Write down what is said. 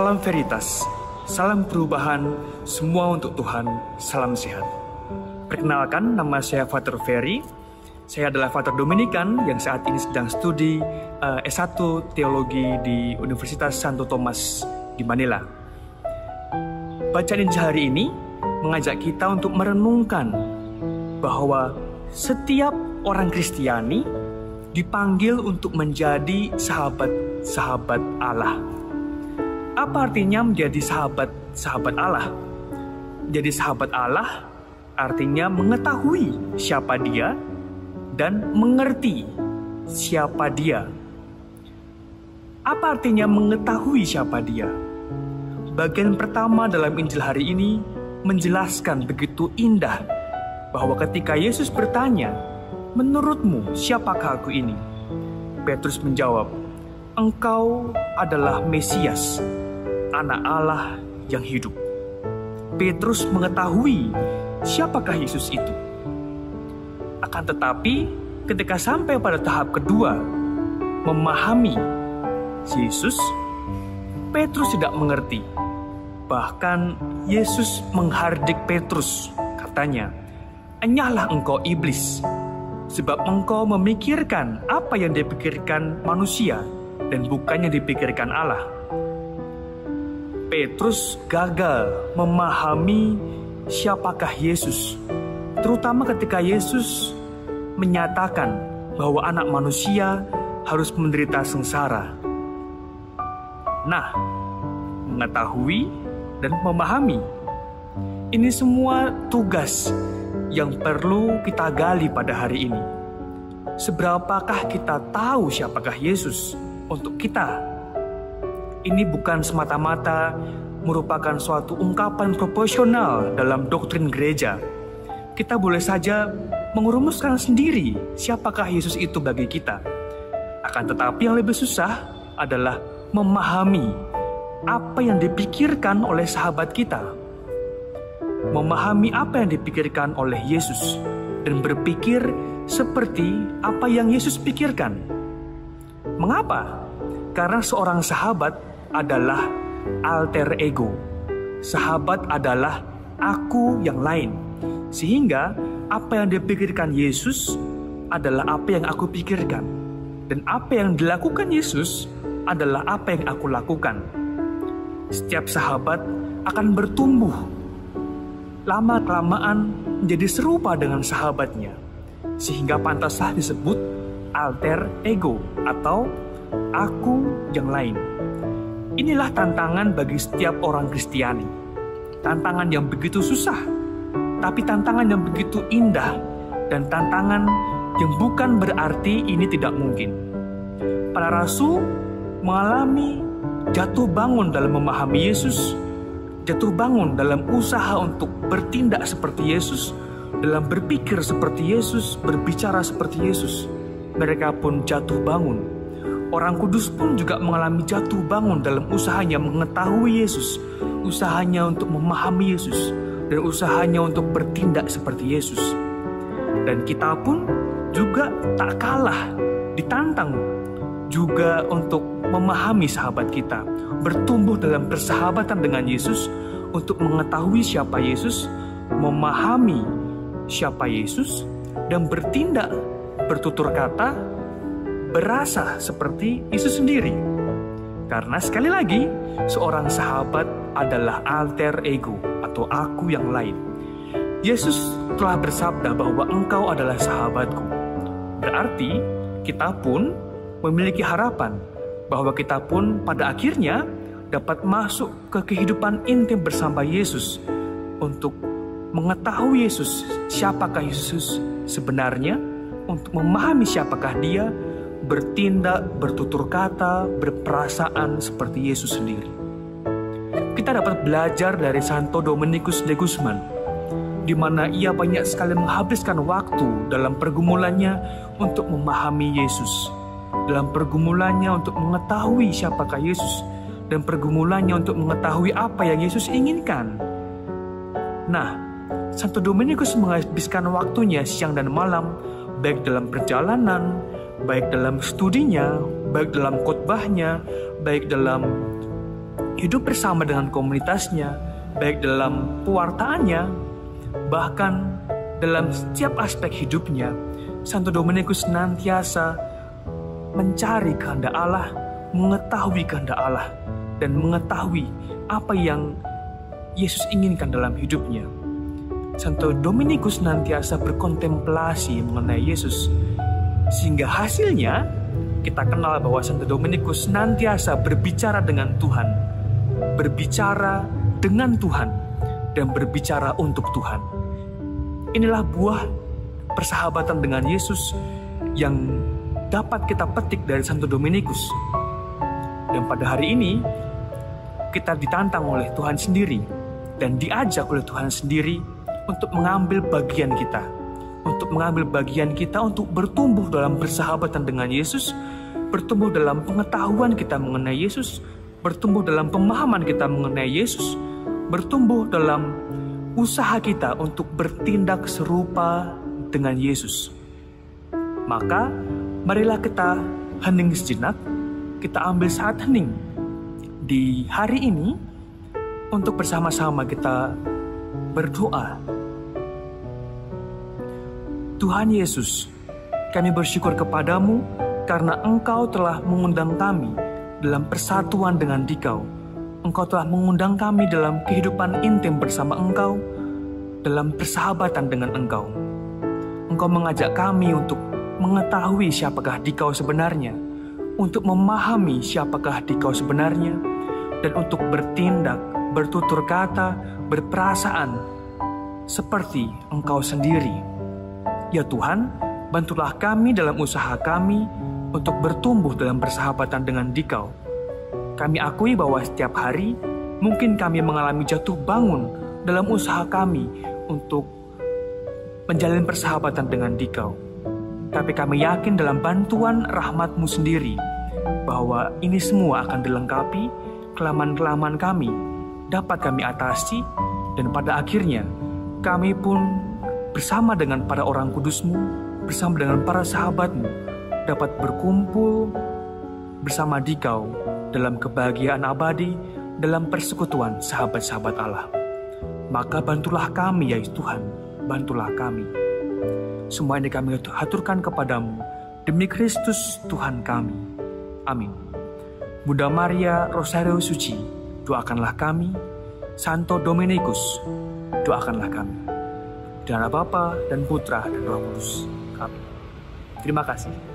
Salam Veritas, salam perubahan, semua untuk Tuhan, salam sehat. Perkenalkan, nama saya Father Ferry. Saya adalah Father Dominikan yang saat ini sedang studi S1 Teologi di Universitas Santo Thomas di Manila. Bacaan Injil hari ini mengajak kita untuk merenungkan bahwa setiap orang Kristiani dipanggil untuk menjadi sahabat-sahabat Allah. Apa artinya menjadi sahabat Allah? Jadi sahabat Allah artinya mengetahui siapa Dia dan mengerti siapa Dia. Apa artinya mengetahui siapa Dia? Bagian pertama dalam Injil hari ini menjelaskan begitu indah bahwa ketika Yesus bertanya, "Menurutmu siapakah aku ini?" Petrus menjawab, "Engkau adalah Mesias, Anak Allah yang hidup." Petrus mengetahui siapakah Yesus itu. Akan tetapi, ketika sampai pada tahap kedua, memahami Yesus, Petrus tidak mengerti. Bahkan Yesus menghardik Petrus, katanya, "Enyahlah engkau iblis, sebab engkau memikirkan apa yang dipikirkan manusia dan bukan yang dipikirkan Allah." Petrus gagal memahami siapakah Yesus, terutama ketika Yesus menyatakan bahwa anak manusia harus menderita sengsara. Nah, mengetahui dan memahami, ini semua tugas yang perlu kita gali pada hari ini. Seberapakah kita tahu siapakah Yesus untuk kita? Ini bukan semata-mata merupakan suatu ungkapan proporsional dalam doktrin gereja. Kita boleh saja mengurumuskan sendiri siapakah Yesus itu bagi kita. Akan tetapi yang lebih susah adalah memahami apa yang dipikirkan oleh sahabat kita. Memahami apa yang dipikirkan oleh Yesus dan berpikir seperti apa yang Yesus pikirkan. Mengapa? Karena seorang sahabat adalah alter ego. Sahabat adalah aku yang lain. Sehingga apa yang dipikirkan Yesus adalah apa yang aku pikirkan. Dan apa yang dilakukan Yesus adalah apa yang aku lakukan. Setiap sahabat akan bertumbuh. Lama-kelamaan menjadi serupa dengan sahabatnya. Sehingga pantaslah disebut alter ego atau aku yang lain. Inilah tantangan bagi setiap orang Kristiani. Tantangan yang begitu susah, tapi tantangan yang begitu indah, dan tantangan yang bukan berarti ini tidak mungkin. Para rasul mengalami jatuh bangun dalam memahami Yesus, jatuh bangun dalam usaha untuk bertindak seperti Yesus, dalam berpikir seperti Yesus, berbicara seperti Yesus. Mereka pun jatuh bangun. Orang kudus pun juga mengalami jatuh bangun dalam usahanya mengetahui Yesus, usahanya untuk memahami Yesus, dan usahanya untuk bertindak seperti Yesus. Dan kita pun juga tak kalah ditantang juga untuk memahami sahabat kita, bertumbuh dalam persahabatan dengan Yesus untuk mengetahui siapa Yesus, memahami siapa Yesus, dan bertindak, bertutur kata, berasa seperti Yesus sendiri. Karena sekali lagi, seorang sahabat adalah alter ego atau aku yang lain. Yesus telah bersabda bahwa engkau adalah sahabatku. Berarti kita pun memiliki harapan bahwa kita pun pada akhirnya dapat masuk ke kehidupan intim bersama Yesus untuk mengetahui Yesus, siapakah Yesus sebenarnya, untuk memahami siapakah Dia, bertindak, bertutur kata, berperasaan seperti Yesus sendiri. Kita dapat belajar dari Santo Dominikus de Guzman, di mana ia banyak sekali menghabiskan waktu dalam pergumulannya untuk memahami Yesus, dalam pergumulannya untuk mengetahui siapakah Yesus, dan pergumulannya untuk mengetahui apa yang Yesus inginkan. Nah, Santo Dominikus menghabiskan waktunya siang dan malam, baik dalam perjalanan, baik dalam studinya, baik dalam khotbahnya, baik dalam hidup bersama dengan komunitasnya, baik dalam pewartaannya, bahkan dalam setiap aspek hidupnya. Santo Dominikus senantiasa mencari kehendak Allah, mengetahui kehendak Allah, dan mengetahui apa yang Yesus inginkan dalam hidupnya. Santo Dominikus senantiasa berkontemplasi mengenai Yesus, sehingga hasilnya kita kenal bahwa Santo Dominikus senantiasa berbicara dengan Tuhan, berbicara dengan Tuhan, dan berbicara untuk Tuhan. Inilah buah persahabatan dengan Yesus yang dapat kita petik dari Santo Dominikus. Dan pada hari ini, kita ditantang oleh Tuhan sendiri dan diajak oleh Tuhan sendiri untuk mengambil bagian kita. Untuk mengambil bagian kita untuk bertumbuh dalam persahabatan dengan Yesus, bertumbuh dalam pengetahuan kita mengenai Yesus, bertumbuh dalam pemahaman kita mengenai Yesus, bertumbuh dalam usaha kita untuk bertindak serupa dengan Yesus. Maka, marilah kita hening sejenak, kita ambil saat hening di hari ini untuk bersama-sama kita berdoa. Tuhan Yesus, kami bersyukur kepadamu karena Engkau telah mengundang kami dalam persatuan dengan Dikau. Engkau telah mengundang kami dalam kehidupan intim bersama Engkau, dalam persahabatan dengan Engkau. Engkau mengajak kami untuk mengetahui siapakah Dikau sebenarnya, untuk memahami siapakah Dikau sebenarnya, dan untuk bertindak, bertutur kata, berperasaan seperti Engkau sendiri. Ya Tuhan, bantulah kami dalam usaha kami untuk bertumbuh dalam persahabatan dengan Dikau. Kami akui bahwa setiap hari mungkin kami mengalami jatuh bangun dalam usaha kami untuk menjalin persahabatan dengan Dikau. Tapi kami yakin dalam bantuan rahmat-Mu sendiri bahwa ini semua akan dilengkapi, kelemahan-kelemahan kami dapat kami atasi, dan pada akhirnya kami pun bersama dengan para orang kudus-Mu, bersama dengan para sahabat-Mu, dapat berkumpul bersama Dikau dalam kebahagiaan abadi, dalam persekutuan sahabat-sahabat Allah. Maka bantulah kami ya Tuhan, bantulah kami. Semua ini kami haturkan kepadamu, demi Kristus Tuhan kami. Amin. Bunda Maria Rosario Suci, doakanlah kami. Santo Dominikus, doakanlah kami. Di nama Bapa dan Putra dan Roh Kudus. Amin. Terima kasih.